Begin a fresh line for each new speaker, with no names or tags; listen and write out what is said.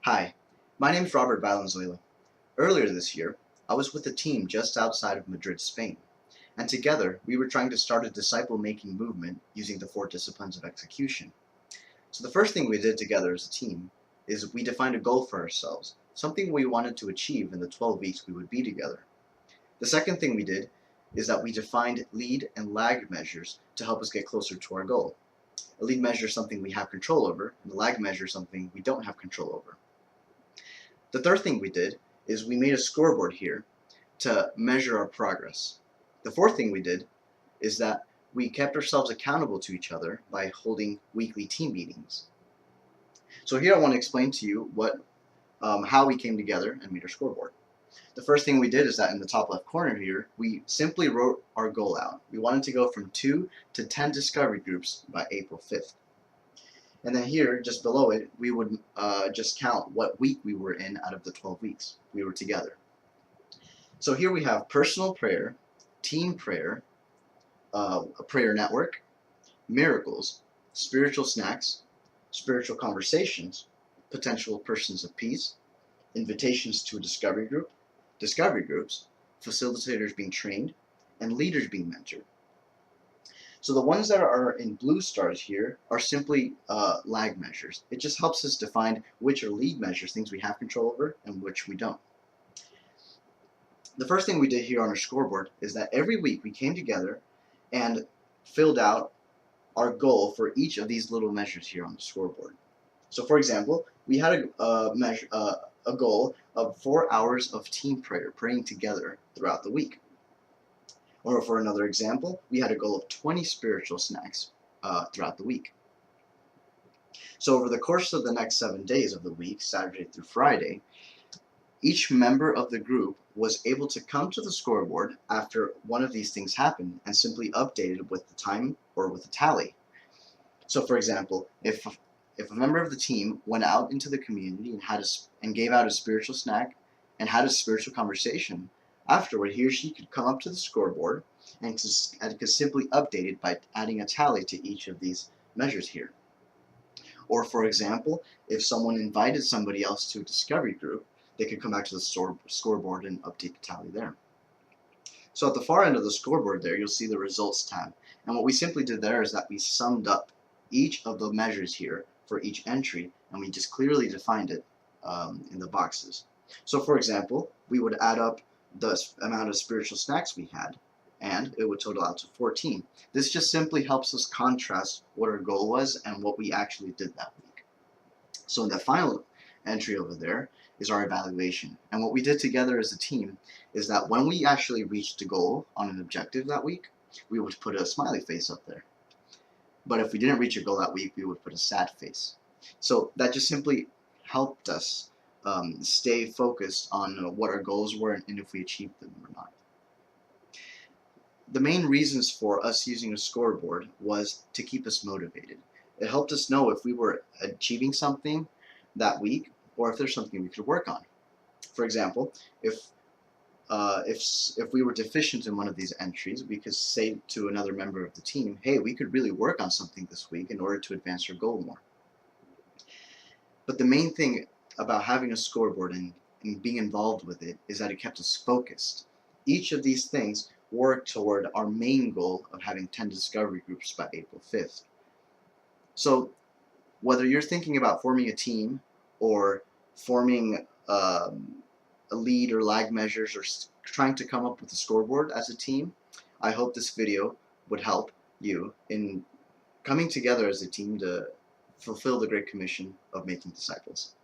Hi, my name is Robert Valenzuela. Earlier this year, I was with a team just outside of Madrid, Spain, and together we were trying to start a disciple-making movement using the 4 disciplines of execution. So the first thing we did together as a team is we defined a goal for ourselves, something we wanted to achieve in the 12 weeks we would be together. The second thing we did is that we defined lead and lag measures to help us get closer to our goal. A lead measure is something we have control over, and a lag measure is something we don't have control over. The third thing we did is we made a scoreboard here to measure our progress. The fourth thing we did is that we kept ourselves accountable to each other by holding weekly team meetings. So here I want to explain to you how we came together and made our scoreboard. The first thing we did is that in the top left corner here, we simply wrote our goal out. We wanted to go from 2 to 10 discovery groups by April 5th. And then here, just below it, we would just count what week we were in out of the 12 weeks we were together. So here we have personal prayer, team prayer, a prayer network, miracles, spiritual snacks, spiritual conversations, potential persons of peace, invitations to a discovery group, discovery groups, facilitators being trained, and leaders being mentored. So the ones that are in blue stars here are simply lag measures. It just helps us define which are lead measures, things we have control over, and which we don't. The first thing we did here on our scoreboard is that every week we came together and filled out our goal for each of these little measures here on the scoreboard. So for example, we had a goal of 4 hours of team prayer, praying together throughout the week. Or for another example, we had a goal of 20 spiritual snacks throughout the week. So over the course of the next 7 days of the week, Saturday through Friday, each member of the group was able to come to the scoreboard after one of these things happened and simply update it with the time or with a tally. So for example, if a member of the team went out into the community and gave out a spiritual snack and had a spiritual conversation, afterward, he or she could come up to the scoreboard and could simply update it by adding a tally to each of these measures here. Or for example, if someone invited somebody else to a discovery group, they could come back to the scoreboard and update the tally there. So at the far end of the scoreboard there, you'll see the results tab. And what we simply did there is that we summed up each of the measures here for each entry, and we just clearly defined it in the boxes. So for example, we would add up the amount of spiritual snacks we had, and it would total out to 14. This just simply helps us contrast what our goal was and what we actually did that week. So in the final entry over there is our evaluation. And what we did together as a team is that when we actually reached a goal on an objective that week, we would put a smiley face up there. But if we didn't reach a goal that week, we would put a sad face. So that just simply helped us stay focused on what our goals were and if we achieved them or not. The main reasons for us using a scoreboard was to keep us motivated. It helped us know if we were achieving something that week or if there's something we could work on. For example, if we were deficient in one of these entries, we could say to another member of the team, hey, we could really work on something this week in order to advance our goal more. But the main thing about having a scoreboard and being involved with it is that it kept us focused. Each of these things worked toward our main goal of having 10 discovery groups by April 5th. So whether you're thinking about forming a team or forming a lead or lag measures or trying to come up with a scoreboard as a team, I hope this video would help you in coming together as a team to fulfill the Great Commission of making disciples.